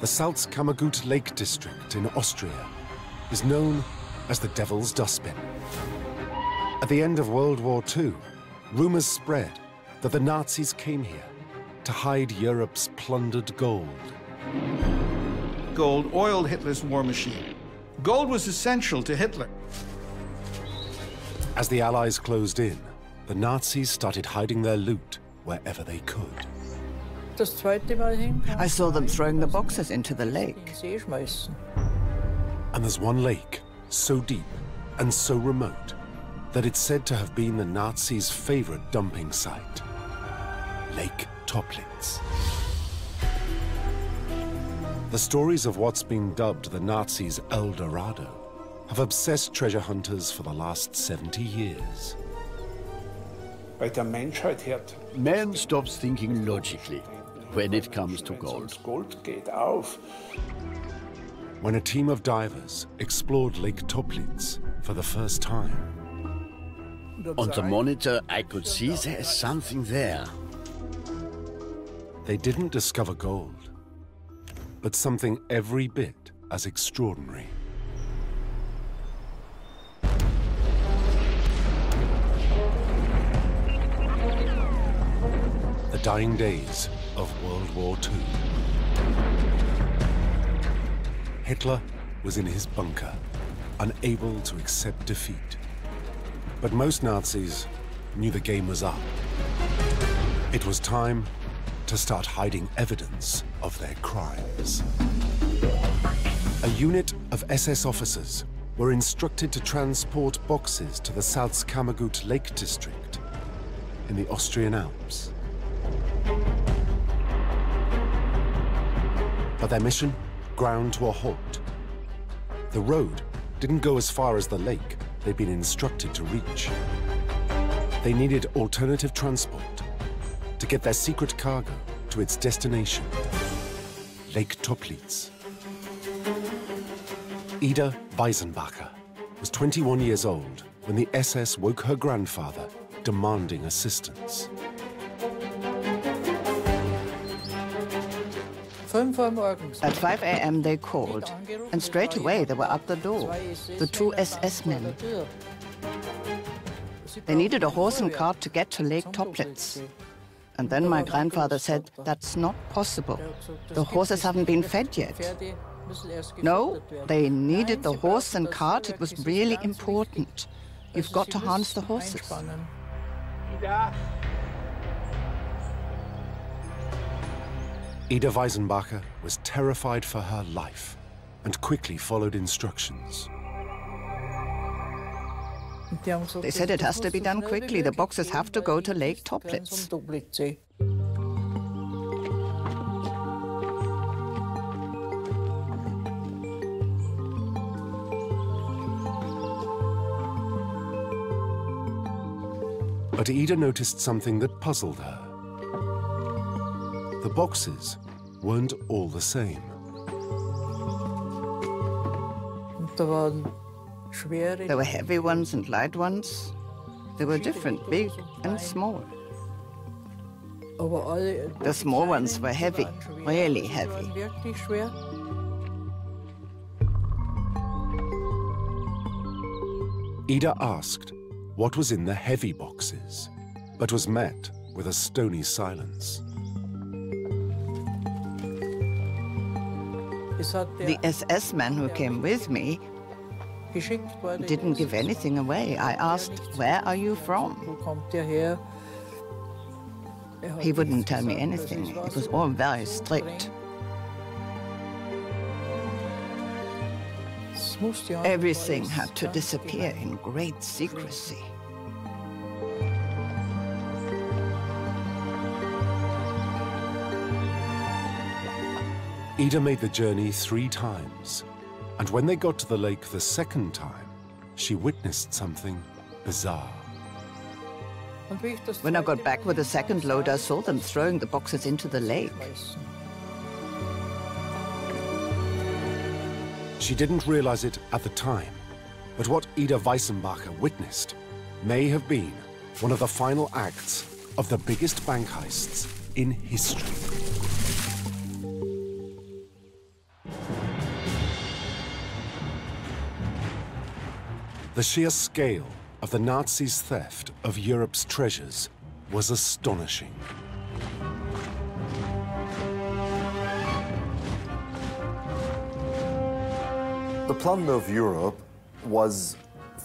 The Salzkammergut Lake District in Austria is known as the Devil's Dustbin. At the end of World War II, rumors spread that the Nazis came here to hide Europe's plundered gold. Gold oiled Hitler's war machine. Gold was essential to Hitler. As the Allies closed in, the Nazis started hiding their loot wherever they could. I saw them throwing the boxes into the lake. And there's one lake so deep and so remote that it's said to have been the Nazis' favorite dumping site, Lake Toplitz. The stories of what's been dubbed the Nazis' El Dorado have obsessed treasure hunters for the last 70 years. Man stops thinking logically when it comes to gold. When a team of divers explored Lake Toplitz for the first time. On the monitor, I could see there is something there. They didn't discover gold, but something every bit as extraordinary. The dying days of World War II. Hitler was in his bunker, unable to accept defeat. But most Nazis knew the game was up. It was time to start hiding evidence of their crimes. A unit of SS officers were instructed to transport boxes to the Salzkammergut Lake District in the Austrian Alps. But their mission ground to a halt. The road didn't go as far as the lake they'd been instructed to reach. They needed alternative transport to get their secret cargo to its destination, Lake Toplitz. Ida Weisenbacher was 21 years old when the SS woke her grandfather demanding assistance. At 5 a.m. they called, and straight away they were at the door, the two SS men. They needed a horse and cart to get to Lake Toplitz. And then my grandfather said, that's not possible. The horses haven't been fed yet. No, they needed the horse and cart. It was really important. You've got to harness the horses. Ida Weisenbacher was terrified for her life and quickly followed instructions. They said it has to be done quickly. The boxes have to go to Lake Toplitz. But Ida noticed something that puzzled her. The boxes weren't all the same. There were heavy ones and light ones. They were different, big and small. The small ones were heavy, really heavy. Ida asked what was in the heavy boxes, but was met with a stony silence. The SS man who came with me didn't give anything away. I asked, where are you from? He wouldn't tell me anything. It was all very strict. Everything had to disappear in great secrecy. Ida made the journey 3 times, and when they got to the lake the second time, she witnessed something bizarre. When I got back with the second load, I saw them throwing the boxes into the lake. She didn't realize it at the time, but what Ida Weisenbacher witnessed may have been one of the final acts of the biggest bank heists in history. The sheer scale of the Nazis' theft of Europe's treasures was astonishing. The plunder of Europe was,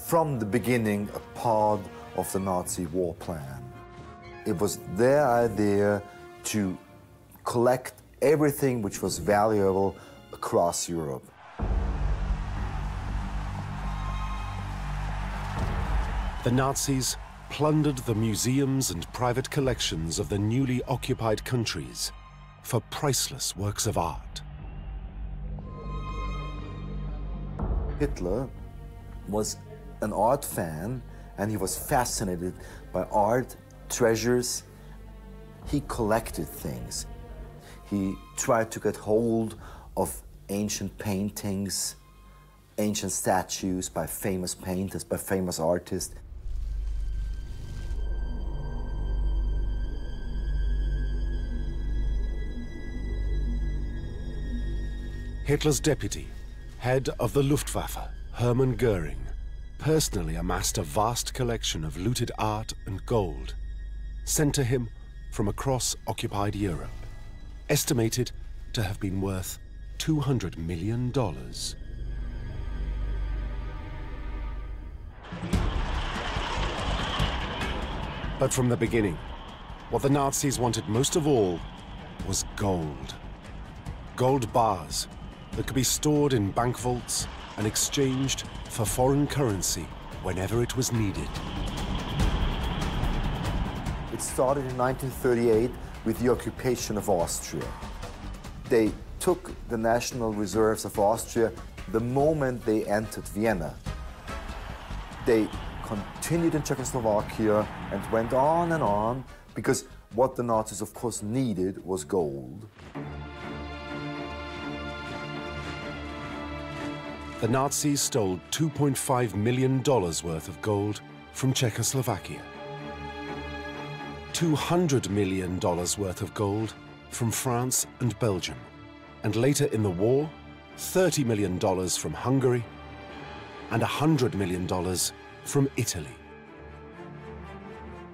from the beginning, a part of the Nazi war plan. It was their idea to collect everything which was valuable across Europe. The Nazis plundered the museums and private collections of the newly occupied countries for priceless works of art. Hitler was an art fan, and he was fascinated by art, treasures. He collected things. He tried to get hold of ancient paintings, ancient statues by famous painters, by famous artists. Hitler's deputy, head of the Luftwaffe, Hermann Göring, personally amassed a vast collection of looted art and gold, sent to him from across occupied Europe, estimated to have been worth $200 million. But from the beginning, what the Nazis wanted most of all was gold. Gold bars that could be stored in bank vaults and exchanged for foreign currency whenever it was needed. It started in 1938 with the occupation of Austria. They took the national reserves of Austria the moment they entered Vienna. They continued in Czechoslovakia and went on, because what the Nazis, of course, needed was gold. The Nazis stole $2.5 million worth of gold from Czechoslovakia, $200 million worth of gold from France and Belgium, and later in the war, $30 million from Hungary and $100 million from Italy.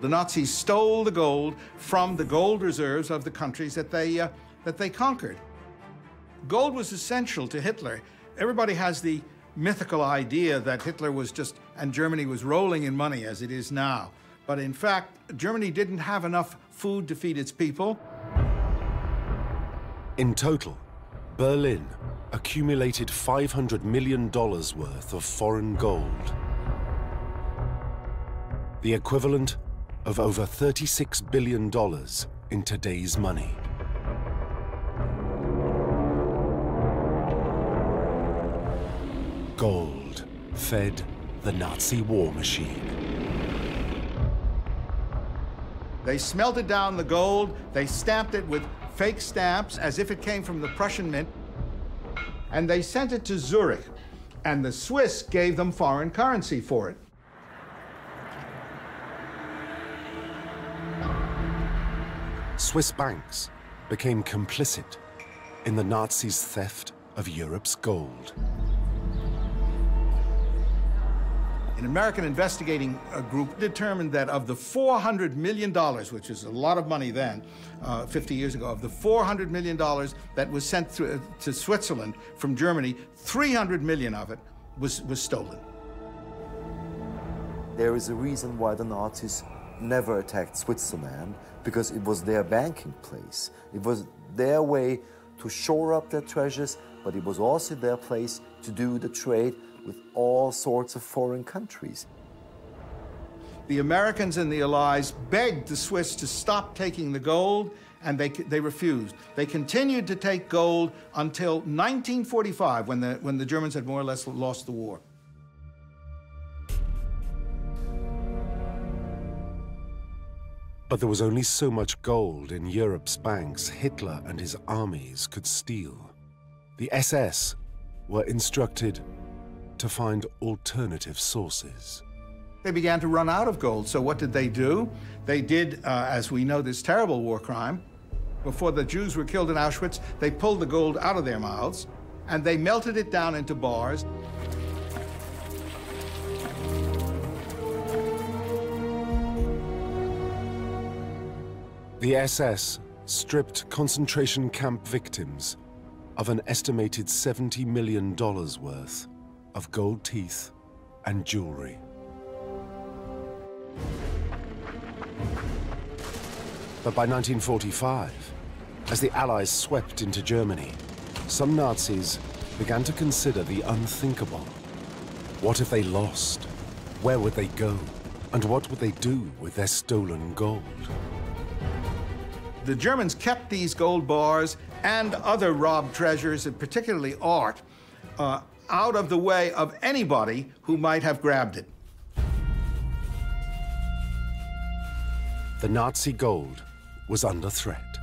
The Nazis stole the gold from the gold reserves of the countries that they conquered. Gold was essential to Hitler. Everybody has the mythical idea that Hitler was just, and Germany was rolling in money as it is now. But in fact, Germany didn't have enough food to feed its people. In total, Berlin accumulated $500 million worth of foreign gold, the equivalent of over $36 billion in today's money. Gold fed the Nazi war machine. They smelted down the gold, they stamped it with fake stamps as if it came from the Prussian mint, and they sent it to Zurich, and the Swiss gave them foreign currency for it. Swiss banks became complicit in the Nazis' theft of Europe's gold. An American investigating group determined that of the $400 million, which is a lot of money then, 50 years ago, of the $400 million that was sent to Switzerland from Germany, 300 million of it was stolen. There is a reason why the Nazis never attacked Switzerland, because it was their banking place. It was their way to shore up their treasures, but it was also their place to do the trade with all sorts of foreign countries. The Americans and the Allies begged the Swiss to stop taking the gold, and they refused. They continued to take gold until 1945, when the Germans had more or less lost the war. But there was only so much gold in Europe's banks Hitler and his armies could steal. The SS were instructed to find alternative sources. They began to run out of gold, so what did they do? They did, as we know, this terrible war crime. Before the Jews were killed in Auschwitz, they pulled the gold out of their mouths, and they melted it down into bars. The SS stripped concentration camp victims of an estimated $70 million worth of gold teeth and jewelry. But by 1945, as the Allies swept into Germany, some Nazis began to consider the unthinkable. What if they lost? Where would they go? And what would they do with their stolen gold? The Germans kept these gold bars and other robbed treasures, and particularly art, out of the way of anybody who might have grabbed it. The Nazi gold was under threat.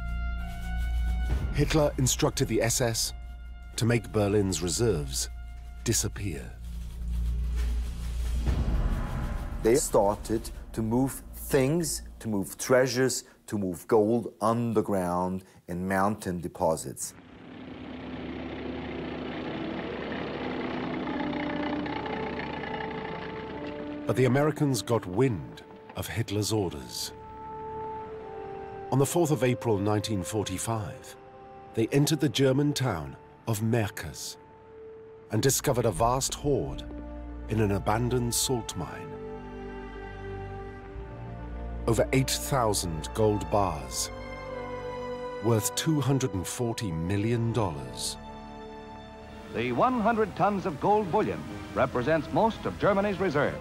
Hitler instructed the SS to make Berlin's reserves disappear. They started to move things, to move treasures, to move gold underground in mountain deposits. But the Americans got wind of Hitler's orders. On the 4th of April 1945, they entered the German town of Merkers and discovered a vast hoard in an abandoned salt mine. Over 8,000 gold bars, worth $240 million. The 100 tons of gold bullion represents most of Germany's reserve.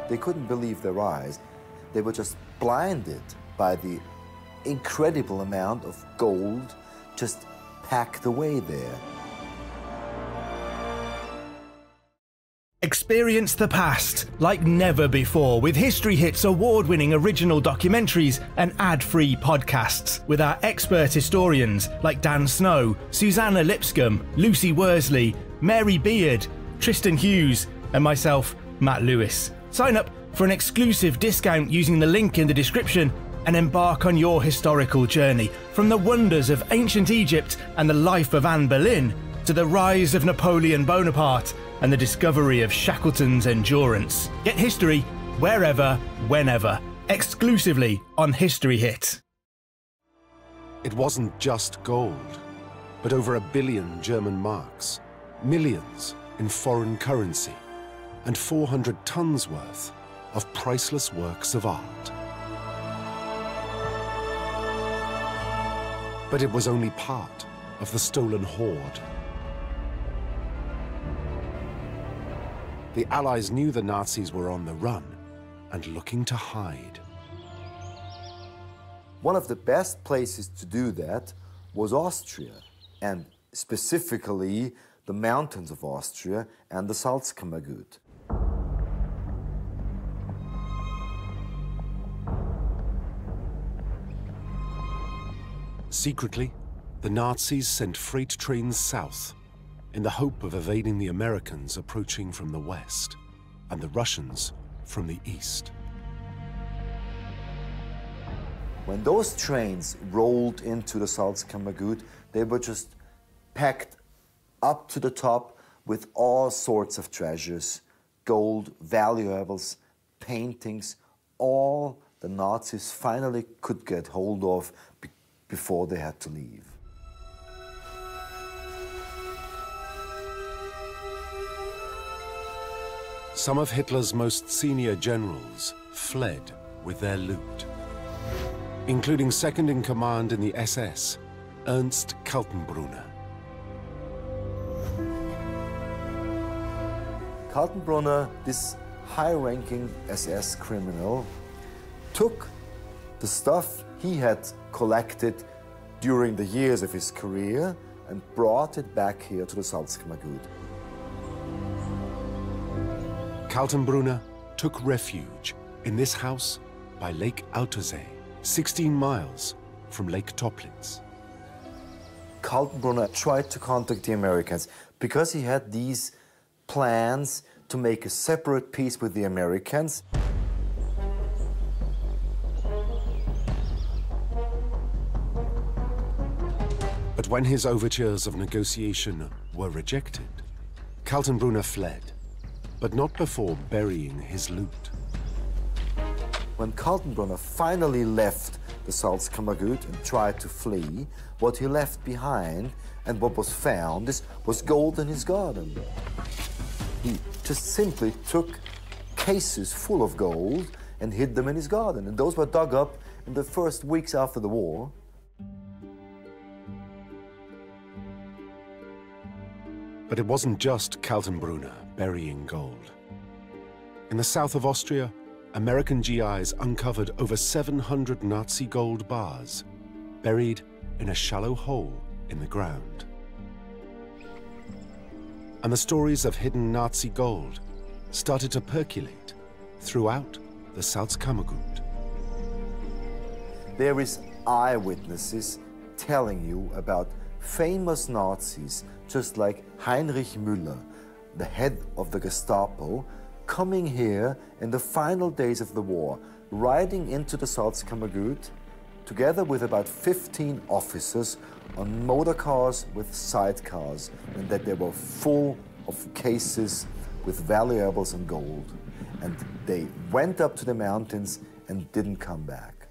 They couldn't believe their eyes. They were just blinded by the incredible amount of gold just packed away there. Experience the past like never before with History Hit's award-winning original documentaries and ad-free podcasts with our expert historians like Dan Snow, Susanna Lipscomb, Lucy Worsley, Mary Beard, Tristan Hughes and myself, Matt Lewis. Sign up for an exclusive discount using the link in the description and embark on your historical journey from the wonders of ancient Egypt and the life of Anne Boleyn to the rise of Napoleon Bonaparte and the discovery of Shackleton's endurance. Get history wherever, whenever, exclusively on History Hit. It wasn't just gold, but over 1 billion German marks, millions in foreign currency, and 400 tons worth of priceless works of art. But it was only part of the stolen hoard. The Allies knew the Nazis were on the run and looking to hide. One of the best places to do that was Austria, and specifically the mountains of Austria and the Salzkammergut. Secretly, the Nazis sent freight trains south in the hope of evading the Americans approaching from the west and the Russians from the east. When those trains rolled into the Salzkammergut, they were just packed up to the top with all sorts of treasures, gold, valuables, paintings, all the Nazis finally could get hold of before they had to leave. Some of Hitler's most senior generals fled with their loot, including second-in-command in the SS, Ernst Kaltenbrunner. Kaltenbrunner, this high-ranking SS criminal, took the stuff he had collected during the years of his career and brought it back here to the Salzkammergut. Kaltenbrunner took refuge in this house by Lake Toplitz, 16 miles from Lake Toplitz. Kaltenbrunner tried to contact the Americans because he had these plans to make a separate peace with the Americans. But when his overtures of negotiation were rejected, Kaltenbrunner fled, but not before burying his loot. When Kaltenbrunner finally left the Salzkammergut and tried to flee, what he left behind and what was found was gold in his garden. He just simply took cases full of gold and hid them in his garden. And those were dug up in the first weeks after the war. But it wasn't just Kaltenbrunner burying gold. In the south of Austria, American GIs uncovered over 700 Nazi gold bars buried in a shallow hole in the ground. And the stories of hidden Nazi gold started to percolate throughout the Salzkammergut. There is eyewitnesses telling you about famous Nazis, just like Heinrich Müller, the head of the Gestapo, coming here in the final days of the war, riding into the Salzkammergut, together with about 15 officers on motor cars with sidecars, and that they were full of cases with valuables and gold. And they went up to the mountains and didn't come back.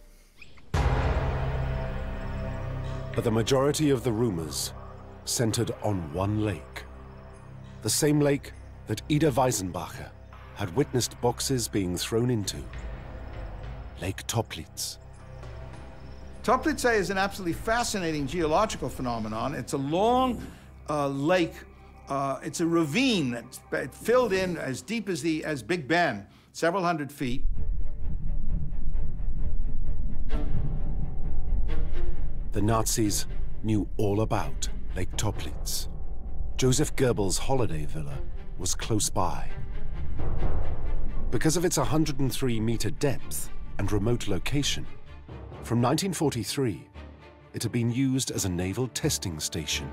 But the majority of the rumors centered on one lake. The same lake that Ida Weisenbacher had witnessed boxes being thrown into. Lake Toplitz. Toplitz is an absolutely fascinating geological phenomenon. It's a long lake. It's a ravine that's filled in as deep as Big Ben, several hundred feet. The Nazis knew all about Lake Toplitz. Joseph Goebbels' holiday villa was close by. Because of its 103-meter depth and remote location, from 1943, it had been used as a naval testing station.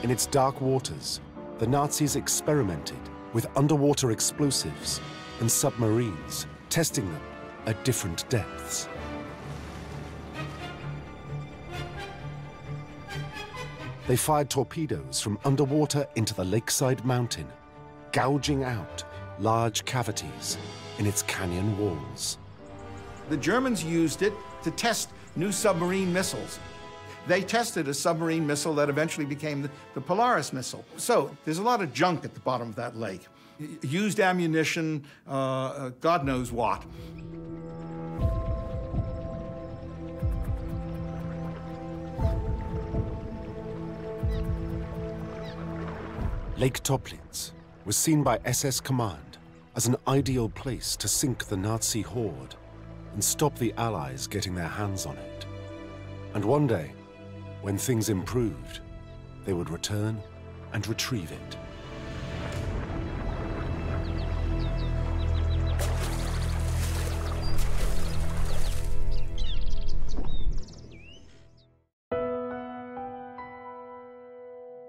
In its dark waters, the Nazis experimented with underwater explosives and submarines, testing them at different depths. They fired torpedoes from underwater into the lakeside mountain, gouging out large cavities in its canyon walls. The Germans used it to test new submarine missiles. They tested a submarine missile that eventually became the Polaris missile. So there's a lot of junk at the bottom of that lake. Used ammunition, God knows what. Lake Toplitz was seen by SS Command as an ideal place to sink the Nazi horde and stop the Allies getting their hands on it. And one day, when things improved, they would return and retrieve it.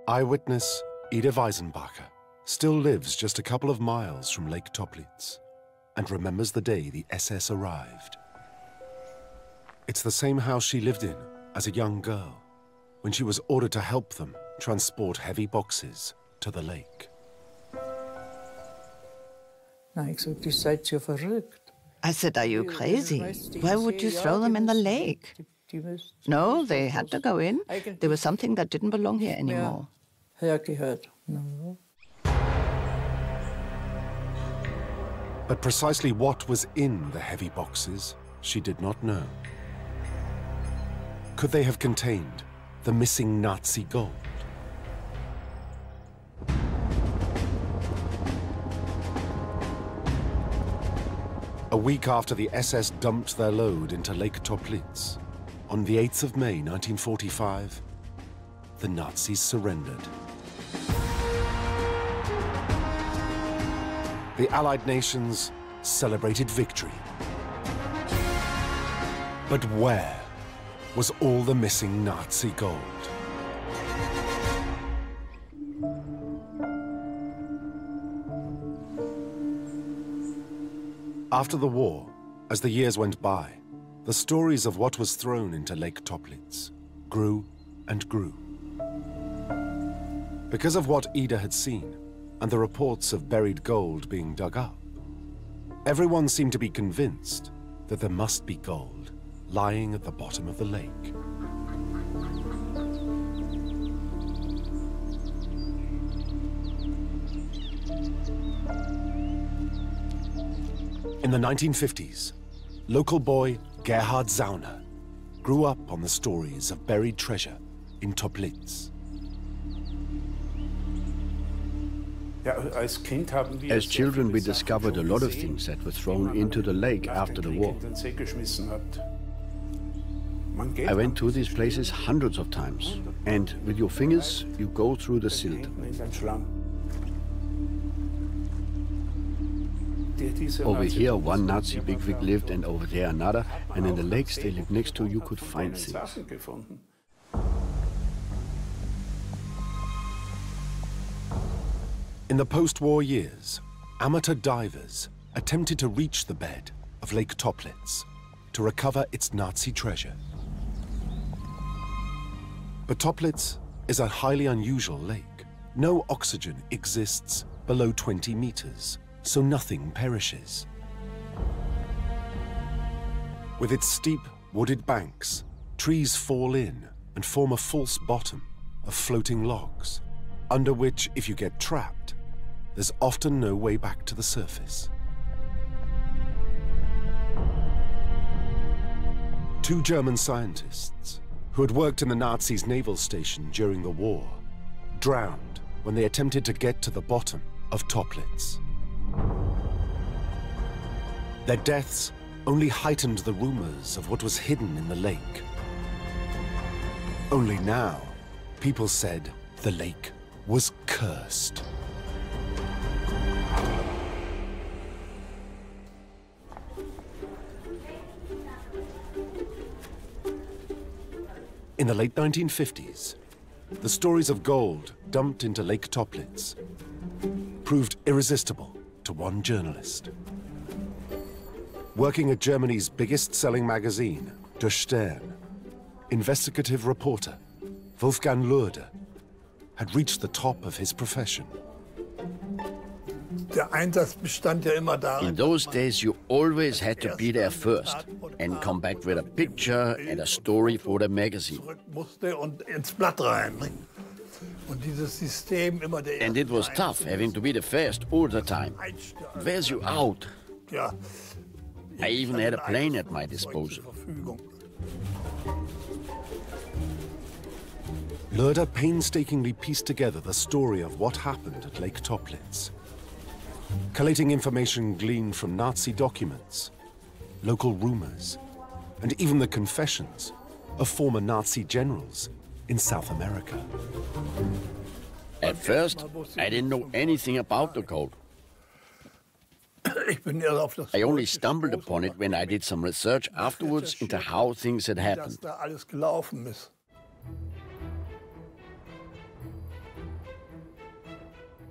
Eyewitness Ida Weisenbacher still lives just a couple of miles from Lake Toplitz and remembers the day the SS arrived. It's the same house she lived in as a young girl when she was ordered to help them transport heavy boxes to the lake. I said, are you crazy? Why would you throw them in the lake? No, they had to go in. There was something that didn't belong here anymore. But precisely what was in the heavy boxes, she did not know. Could they have contained the missing Nazi gold? A week after the SS dumped their load into Lake Toplitz, on the 8th of May 1945, the Nazis surrendered. The Allied nations celebrated victory. But where was all the missing Nazi gold? After the war, as the years went by, the stories of what was thrown into Lake Toplitz grew and grew. Because of what Ida had seen and the reports of buried gold being dug up, Everyone seemed to be convinced that there must be gold lying at the bottom of the lake. In the 1950s, local boy Gerhard Zauner grew up on the stories of buried treasure in Toplitz. As children, we discovered a lot of things that were thrown into the lake after the war. I went to these places hundreds of times, and with your fingers, you go through the silt. Over here, one Nazi bigwig lived, and over there another, and in the lakes they lived next to, you could find things. In the post-war years, amateur divers attempted to reach the bed of Lake Toplitz to recover its Nazi treasure. But Toplitz is a highly unusual lake. No oxygen exists below 20 meters, so nothing perishes. With its steep, wooded banks, trees fall in and form a false bottom of floating logs, under which, if you get trapped, there's often no way back to the surface. Two German scientists who had worked in the Nazis' naval station during the war drowned when they attempted to get to the bottom of Toplitz. Their deaths only heightened the rumors of what was hidden in the lake. Only now, people said the lake was cursed. In the late 1950s, the stories of gold dumped into Lake Toplitz proved irresistible to one journalist. Working at Germany's biggest-selling magazine, Der Stern, investigative reporter Wolfgang Loerde had reached the top of his profession. In those days, you always had to be there first and come back with a picture and a story for the magazine. And it was tough having to be the first all the time. It wears you out. I even had a plane at my disposal. Loerde painstakingly pieced together the story of what happened at Lake Toplitz, collating information gleaned from Nazi documents, local rumors, and even the confessions of former Nazi generals in South America. At first, I didn't know anything about the gold. I only stumbled upon it when I did some research afterwards into how things had happened.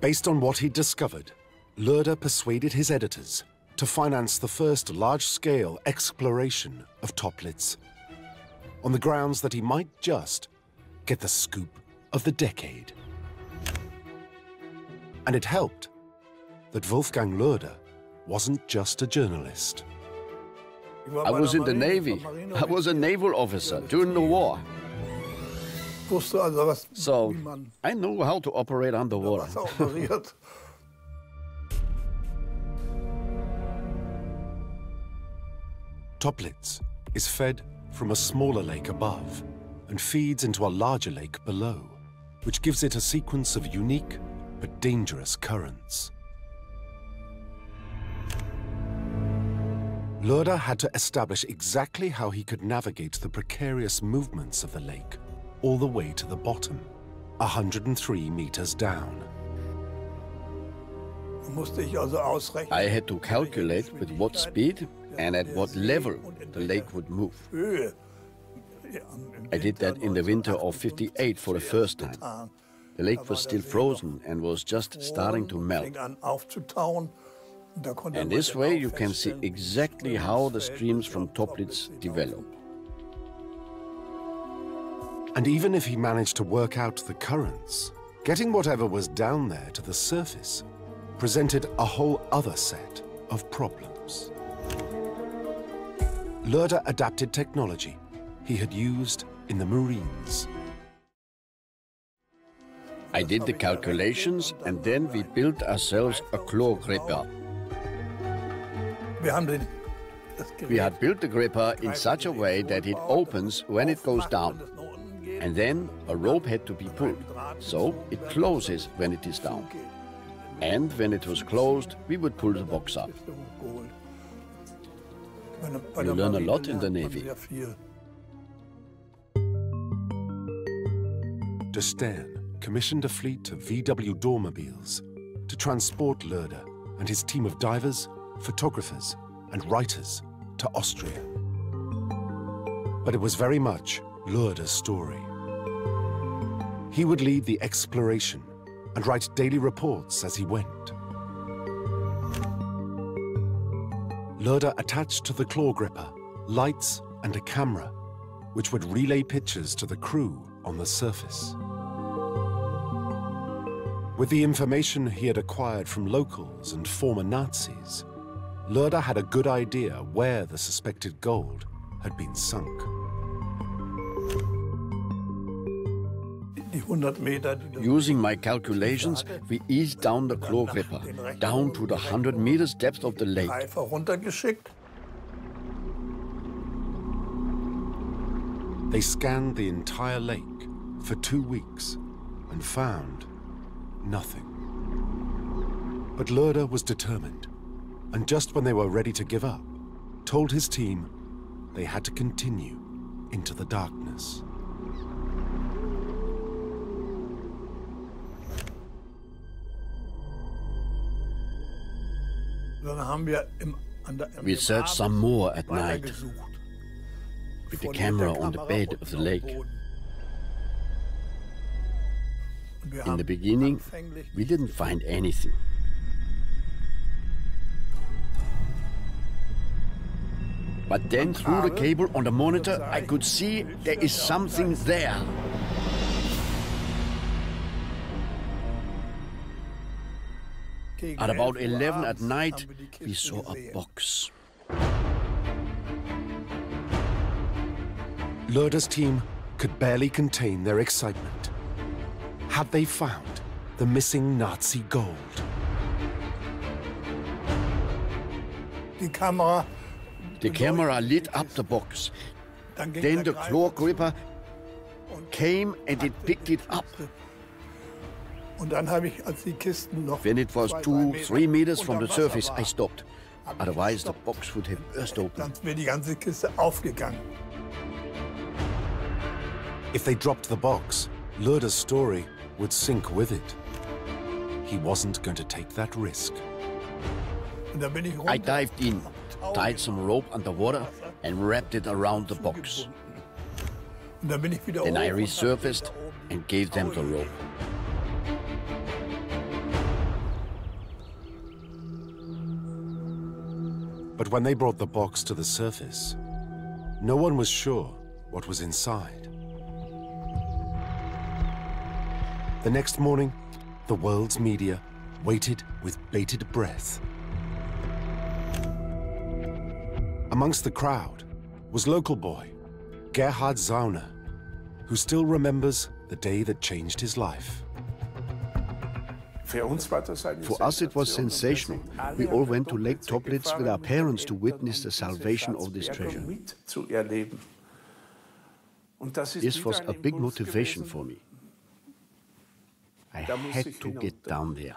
Based on what he'd discovered, Loerde persuaded his editors to finance the first large-scale exploration of Toplitz, on the grounds that he might just get the scoop of the decade. And it helped that Wolfgang Loerde wasn't just a journalist. I was in the Navy. I was a naval officer during the war. So I know how to operate underwater. Toplitz is fed from a smaller lake above and feeds into a larger lake below, which gives it a sequence of unique but dangerous currents. Loerde had to establish exactly how he could navigate the precarious movements of the lake all the way to the bottom, 103 meters down. I had to calculate with what speed and at what level the lake would move. I did that in the winter of '58 for the first time. The lake was still frozen and was just starting to melt. And this way you can see exactly how the streams from Toplitz develop. And even if he managed to work out the currents, getting whatever was down there to the surface presented a whole other set of problems. Loerder adapted technology he had used in the Marines. I did the calculations, and then we built ourselves a claw gripper. We had built the gripper in such a way that it opens when it goes down. And then a rope had to be pulled, so it closes when it is down. And when it was closed, we would pull the box up. You learn a lot in the Navy. De Stern commissioned a fleet of VW Dormobiles to transport Loerder and his team of divers, photographers, and writers to Austria. But it was very much Loerder's story. He would lead the exploration and write daily reports as he went. Loerder attached to the claw gripper lights and a camera, which would relay pictures to the crew on the surface. With the information he had acquired from locals and former Nazis, Loerder had a good idea where the suspected gold had been sunk. Using my calculations, we eased down the claw gripper, down to the 100 meters depth of the lake. They scanned the entire lake for 2 weeks and found nothing. But Loerder was determined, and just when they were ready to give up, told his team they had to continue into the darkness. We searched some more at night, with the camera on the bed of the lake. In the beginning, we didn't find anything. But then through the cable on the monitor, I could see there is something there. At about 11 at night, we saw a box. Loerder's team could barely contain their excitement. Had they found the missing Nazi gold? The camera lit up the box. Then the claw gripper came and it picked it up. When it was 2-3 meters from the surface, I stopped. Otherwise, the box would have burst open. If they dropped the box, Loerder's story would sink with it. He wasn't going to take that risk. I dived in, tied some rope underwater, and wrapped it around the box. Then I resurfaced and gave them the rope. But when they brought the box to the surface, no one was sure what was inside. The next morning, the world's media waited with bated breath. Amongst the crowd was local boy Gerhard Zauner, who still remembers the day that changed his life. For us it was sensational. We all went to Lake Toplitz with our parents to witness the salvation of this treasure. This was a big motivation for me. I had to get down there.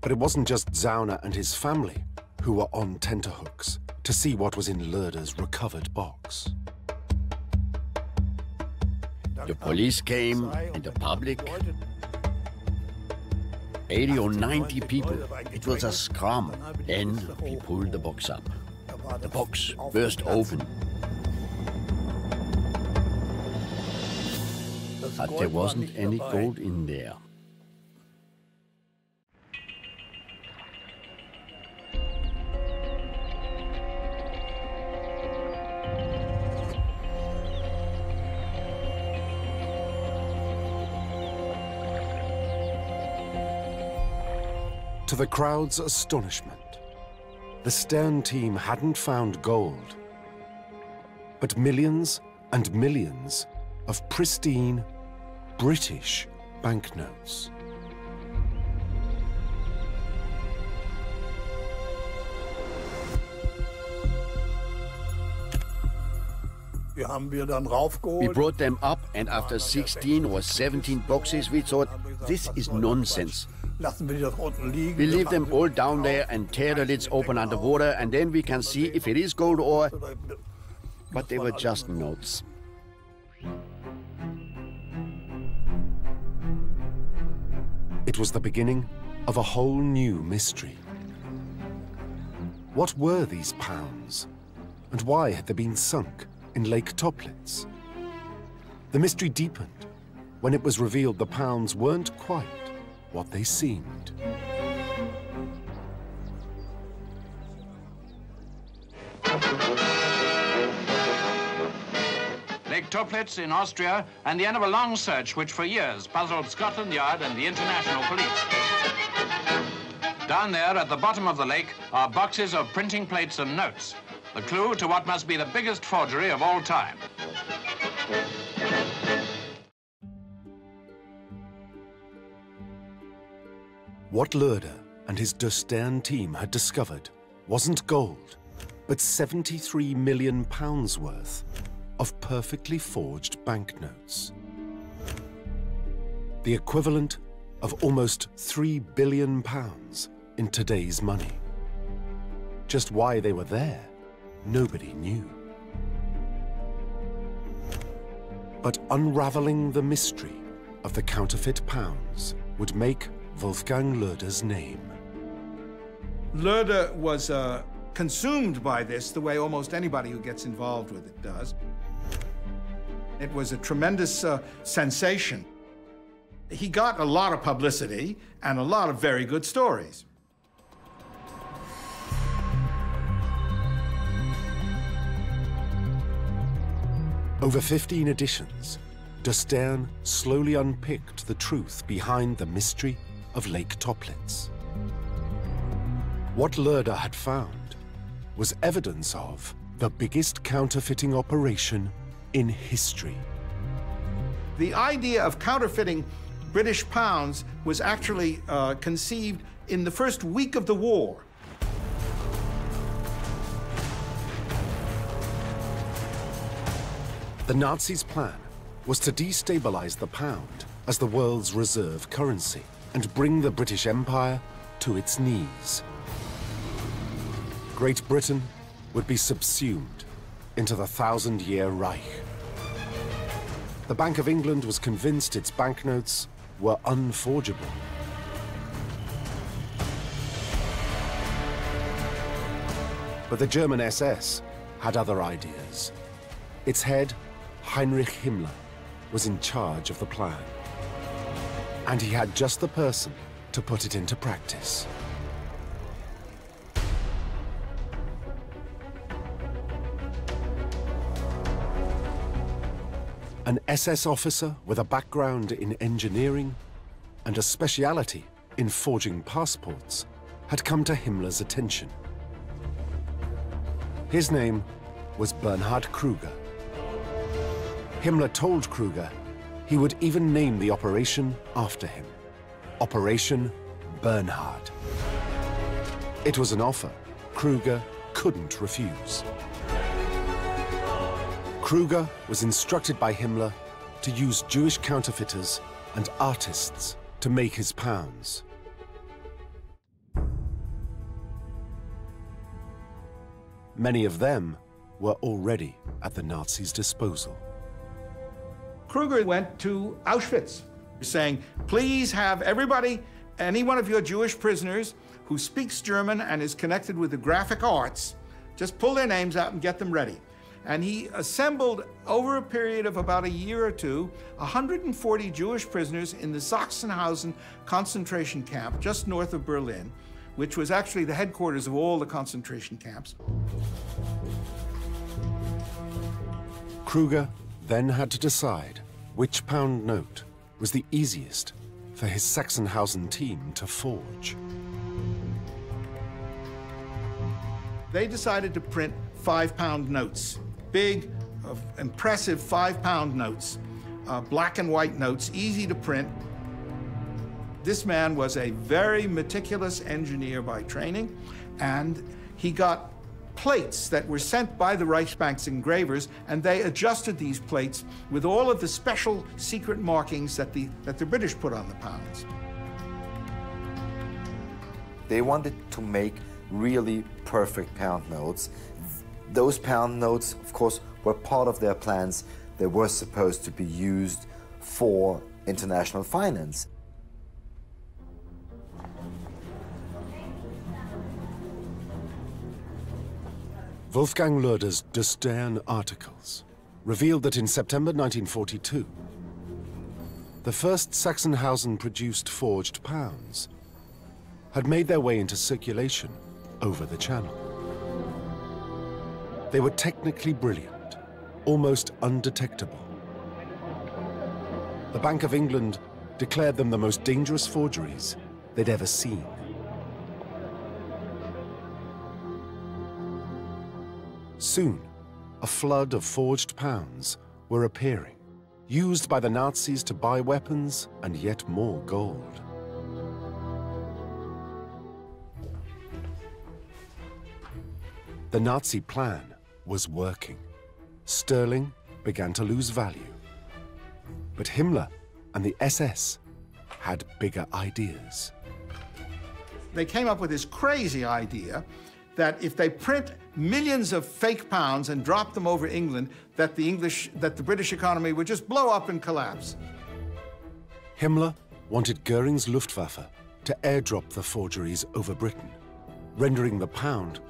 But it wasn't just Zauner and his family who were on tenterhooks to see what was in Loerder's recovered box. The police came and the public. 80 or 90 people. It was a scrum. Then we pulled the box up. The box burst open. But there wasn't any gold in there. To the crowd's astonishment, the Stern team hadn't found gold, but millions and millions of pristine British banknotes. We brought them up, and after 16 or 17 boxes, we thought, this is nonsense. We leave them all down there and tear the lids open underwater, and then we can see if it is gold or... But they were just notes. It was the beginning of a whole new mystery. What were these pounds? And why had they been sunk in Lake Toplitz? The mystery deepened when it was revealed the pounds weren't quite what they seemed. Lake Toplitz in Austria, and the end of a long search which for years puzzled Scotland Yard and the international police. Down there at the bottom of the lake are boxes of printing plates and notes, the clue to what must be the biggest forgery of all time. What Loerder and his De Stern team had discovered wasn't gold, but 73 million pounds worth of perfectly forged banknotes. The equivalent of almost £3 billion in today's money. Just why they were there, nobody knew. But unraveling the mystery of the counterfeit pounds would make Wolfgang Loerder's name. Loerder was consumed by this the way almost anybody who gets involved with it does. It was a tremendous sensation. He got a lot of publicity and a lot of very good stories. Over 15 editions, De Stern slowly unpicked the truth behind the mystery of Lake Toplitz. What Loerder had found was evidence of the biggest counterfeiting operation in history. The idea of counterfeiting British pounds was actually conceived in the first week of the war. The Nazis' plan was to destabilize the pound as the world's reserve currency and bring the British Empire to its knees. Great Britain would be subsumed into the 1,000-year Reich. The Bank of England was convinced its banknotes were unforgeable. But the German SS had other ideas. Its head, Heinrich Himmler, was in charge of the plan. And he had just the person to put it into practice. An SS officer with a background in engineering and a speciality in forging passports had come to Himmler's attention. His name was Bernhard Kruger. Himmler told Kruger he would even name the operation after him, Operation Bernhard. It was an offer Kruger couldn't refuse. Kruger was instructed by Himmler to use Jewish counterfeiters and artists to make his pounds. Many of them were already at the Nazis' disposal. Kruger went to Auschwitz, saying, please have everybody, any one of your Jewish prisoners who speaks German and is connected with the graphic arts, just pull their names out and get them ready. And he assembled, over a period of about a year or two, 140 Jewish prisoners in the Sachsenhausen concentration camp just north of Berlin, which was actually the headquarters of all the concentration camps. Kruger then had to decide which pound note was the easiest for his Sachsenhausen team to forge. They decided to print 5-pound notes, big, impressive 5-pound notes, black and white notes, easy to print. This man was a very meticulous engineer by training, and he got plates that were sent by the Reichsbank's engravers, and they adjusted these plates with all of the special secret markings that the British put on the pounds. They wanted to make really perfect pound notes. Those pound notes, of course, were part of their plans. They were supposed to be used for international finance. Wolfgang Loeder's De Stern articles revealed that in September 1942, the first Sachsenhausen-produced forged pounds had made their way into circulation over the Channel. They were technically brilliant, almost undetectable. The Bank of England declared them the most dangerous forgeries they'd ever seen. Soon, a flood of forged pounds were appearing, used by the Nazis to buy weapons and yet more gold. The Nazi plan was working. Sterling began to lose value. But Himmler and the SS had bigger ideas. They came up with this crazy idea that if they print millions of fake pounds and drop them over England, that the British economy would just blow up and collapse. Himmler wanted Goering's Luftwaffe to airdrop the forgeries over Britain, rendering the pound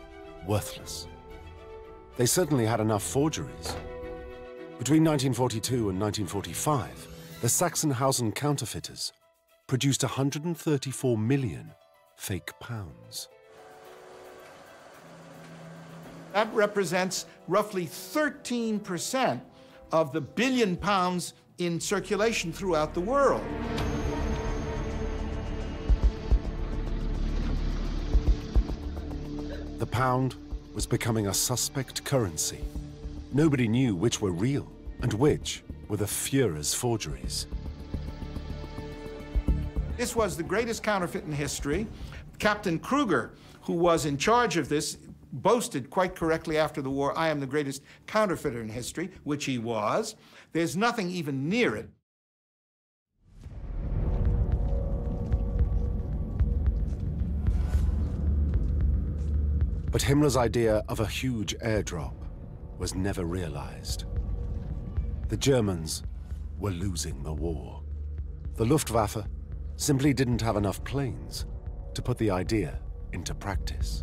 worthless. They certainly had enough forgeries. Between 1942 and 1945, the Sachsenhausen counterfeiters produced 134 million fake pounds. That represents roughly 13% of the billion pounds in circulation throughout the world. The pound was becoming a suspect currency. Nobody knew which were real and which were the Führer's forgeries. This was the greatest counterfeit in history. Captain Kruger, who was in charge of this, boasted quite correctly after the war, "I am the greatest counterfeiter in history," which he was. There's nothing even near it. But Himmler's idea of a huge airdrop was never realized. The Germans were losing the war. The Luftwaffe simply didn't have enough planes to put the idea into practice.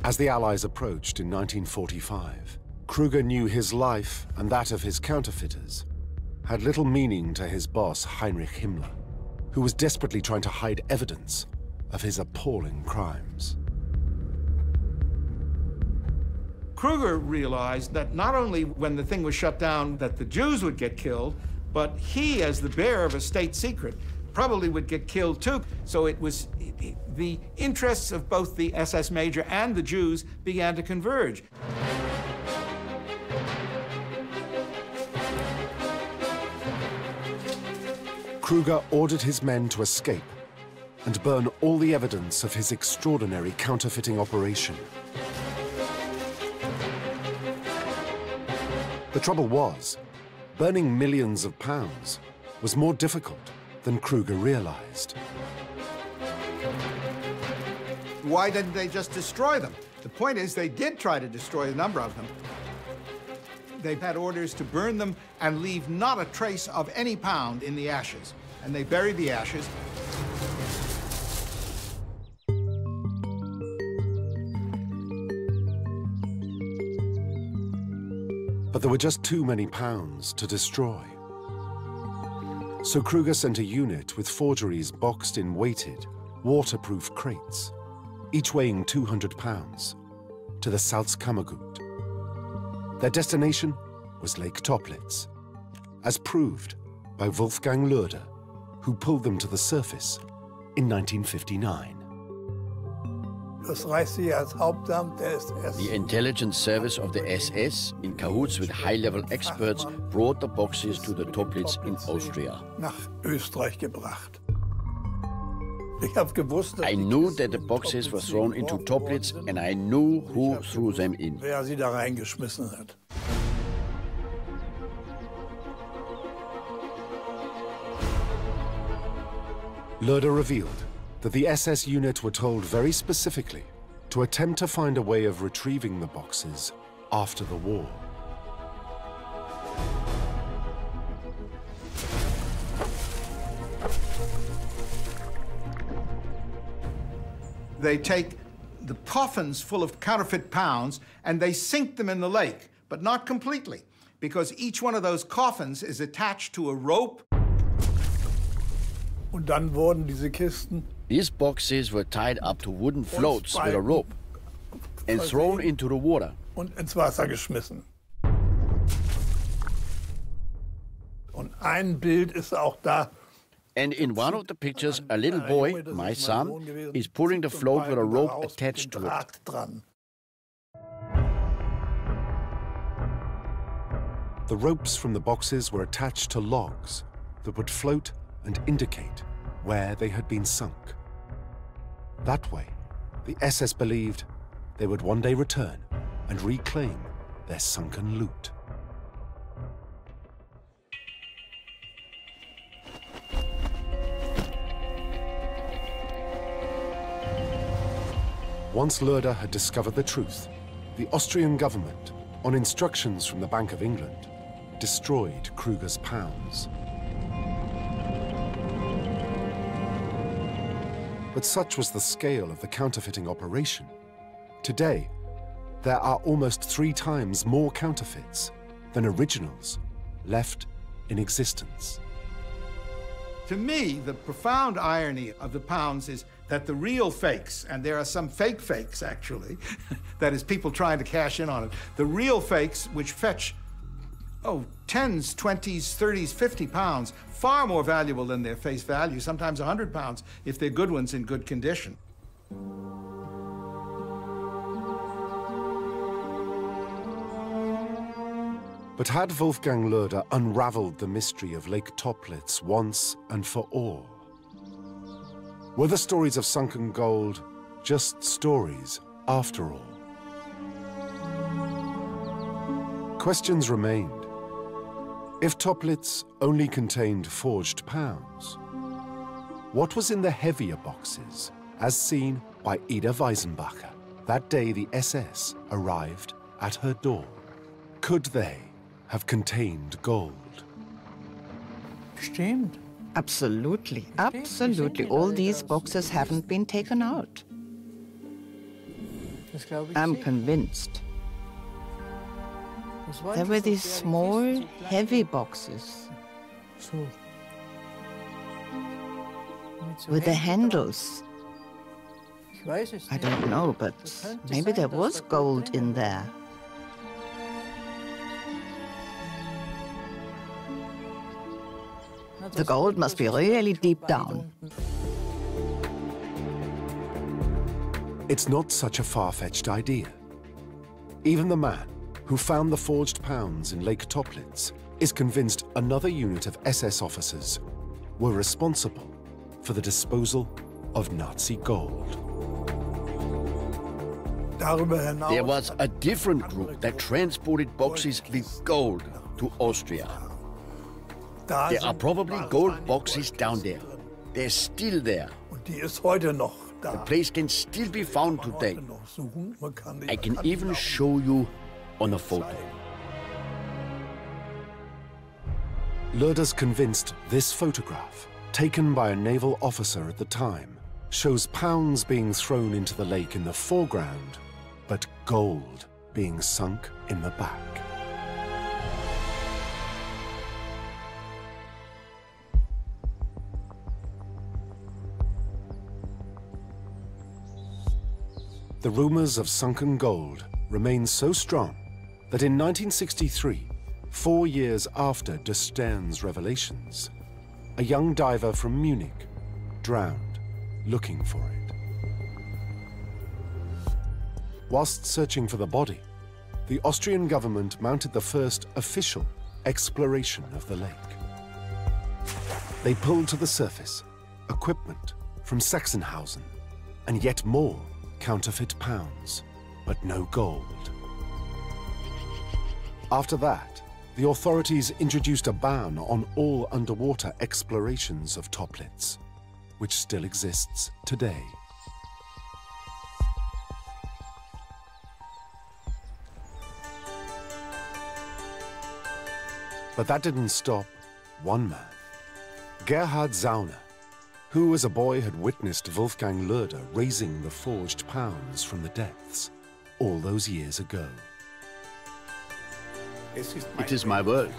As the Allies approached in 1945, Kruger knew his life and that of his counterfeiters had little meaning to his boss, Heinrich Himmler, who was desperately trying to hide evidence of his appalling crimes. Kruger realized that not only when the thing was shut down that the Jews would get killed, but he, as the bearer of a state secret, probably would get killed too. So the interests of both the SS major and the Jews began to converge. Kruger ordered his men to escape and burn all the evidence of his extraordinary counterfeiting operation. The trouble was, burning millions of pounds was more difficult than Kruger realized. Why didn't they just destroy them? The point is, they did try to destroy a number of them. They had orders to burn them and leave not a trace of any pound in the ashes. And they buried the ashes. But there were just too many pounds to destroy. So Kruger sent a unit with forgeries boxed in weighted, waterproof crates, each weighing 200 pounds, to the Salzkammergut. Their destination was Lake Toplitz, as proved by Wolfgang Loeder, who pulled them to the surface in 1959. The intelligence service of the SS, in cahoots with high-level experts, brought the boxes to the Toplitz in Austria. I knew that the boxes were thrown into Toplitz, and I knew who threw them in. Loerder revealed that the SS unit were told very specifically to attempt to find a way of retrieving the boxes after the war. They take the coffins full of counterfeit pounds and they sink them in the lake, but not completely, because each one of those coffins is attached to a rope. Und dann wurden diese Kisten These boxes were tied up to wooden floats with a rope and thrown into the water. und ins Wasser geschmissen. Und ein Bild ist auch da. And in one of the pictures, a little boy, my son, is pulling the float with a rope attached to it. The ropes from the boxes were attached to logs that would float and indicate where they had been sunk. That way, the SS believed they would one day return and reclaim their sunken loot. Once Loerder had discovered the truth, the Austrian government, on instructions from the Bank of England, destroyed Kruger's pounds. But such was the scale of the counterfeiting operation. Today, there are almost 3 times more counterfeits than originals left in existence. To me, the profound irony of the pounds is that the real fakes, and there are some fake fakes actually, that is people trying to cash in on it, the real fakes which fetch, 10s, 20s, 30s, 50 pounds, far more valuable than their face value, sometimes 100 pounds if they're good ones in good condition. But had Wolfgang Loerder unraveled the mystery of Lake Toplitz once and for all? Were the stories of sunken gold just stories after all? Questions remained. If Toplitz only contained forged pounds, what was in the heavier boxes, as seen by Ida Weisenbacher that day the SS arrived at her door? Could they have contained gold? Stimmt. Absolutely, absolutely. All these boxes haven't been taken out. I'm convinced. There were these small, heavy boxes with the handles. I don't know, but maybe there was gold in there. The gold must be really deep down. It's not such a far-fetched idea. Even the man who found the forged pounds in Lake Toplitz is convinced another unit of SS officers were responsible for the disposal of Nazi gold. There was a different group that transported boxes with gold to Austria. There are probably gold boxes down there. They're still there. The place can still be found today. I can even show you on a photo. Loerder's convinced this photograph, taken by a naval officer at the time, shows pounds being thrown into the lake in the foreground, but gold being sunk in the back. The rumors of sunken gold remain so strong that in 1963, 4 years after de Stern's revelations, a young diver from Munich drowned looking for it. Whilst searching for the body, the Austrian government mounted the first official exploration of the lake. They pulled to the surface equipment from Sachsenhausen and yet more counterfeit pounds, but no gold. After that, the authorities introduced a ban on all underwater explorations of Toplitz, which still exists today. But that didn't stop one man, Gerhard Zauner, who as a boy had witnessed Wolfgang Loerder raising the forged pounds from the depths all those years ago. It is my world.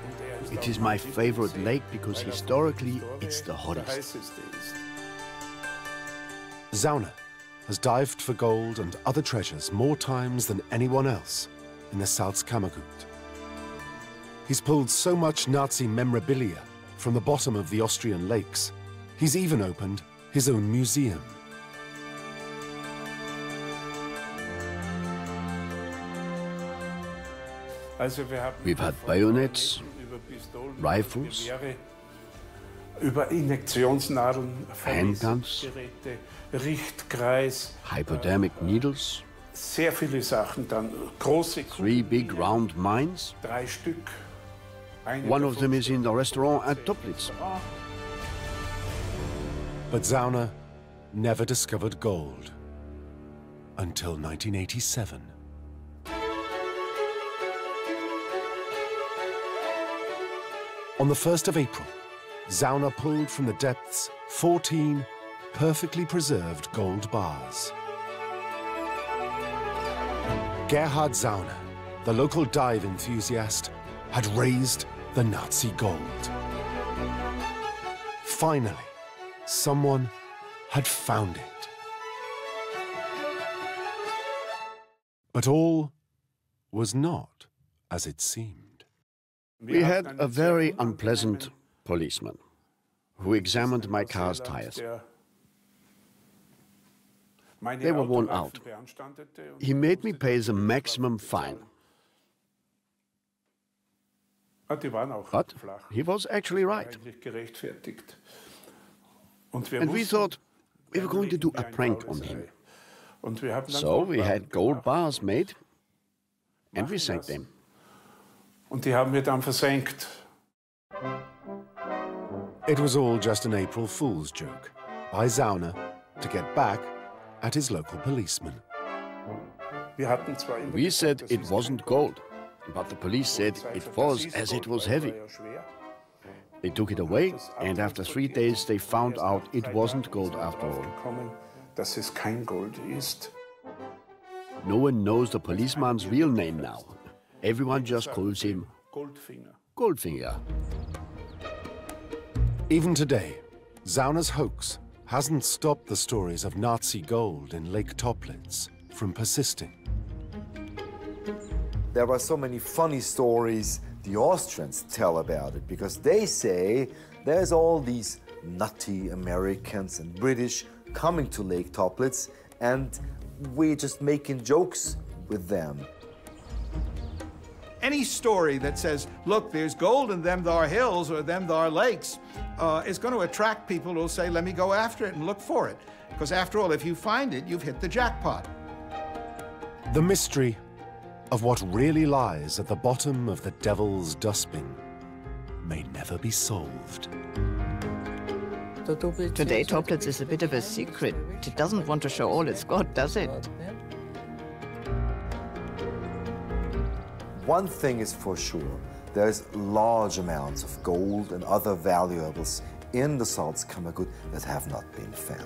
It is my favorite lake because historically it's the hottest. Zauner has dived for gold and other treasures more times than anyone else in the Salzkammergut. He's pulled so much Nazi memorabilia from the bottom of the Austrian lakes, he's even opened his own museum. We've had bayonets, rifles, handguns, hypodermic needles, 3 big round mines. One of them is in the restaurant at Toplitz. But Zauner never discovered gold until 1987. On the 1st of April, Zauner pulled from the depths 14 perfectly preserved gold bars. Gerhard Zauner, the local dive enthusiast, had raised the Nazi gold. Finally, someone had found it. But all was not as it seemed. We had a very unpleasant policeman who examined my car's tires. They were worn out. He made me pay the maximum fine. But he was actually right. And we thought we were going to do a prank on him. So we had gold bars made and we sank them. It was all just an April Fool's joke by Zauner to get back at his local policeman. We said it wasn't gold, but the police said it was, as it was heavy. They took it away, and after 3 days they found out it wasn't gold after all. No one knows the policeman's real name now. Everyone just calls him Goldfinger. Even today, Zauner's hoax hasn't stopped the stories of Nazi gold in Lake Toplitz from persisting. There are so many funny stories the Austrians tell about it, because they say there's all these nutty Americans and British coming to Lake Toplitz and we're just making jokes with them. Any story that says, look, there's gold in them thar hills or them thar lakes is going to attract people who will say, let me go after it and look for it. Because after all, if you find it, you've hit the jackpot. The mystery of what really lies at the bottom of the devil's dustbin may never be solved. Today, Toplitz is a bit of a secret. It doesn't want to show all it's got, does it? One thing is for sure, there's large amounts of gold and other valuables in the Salzkammergut that have not been found.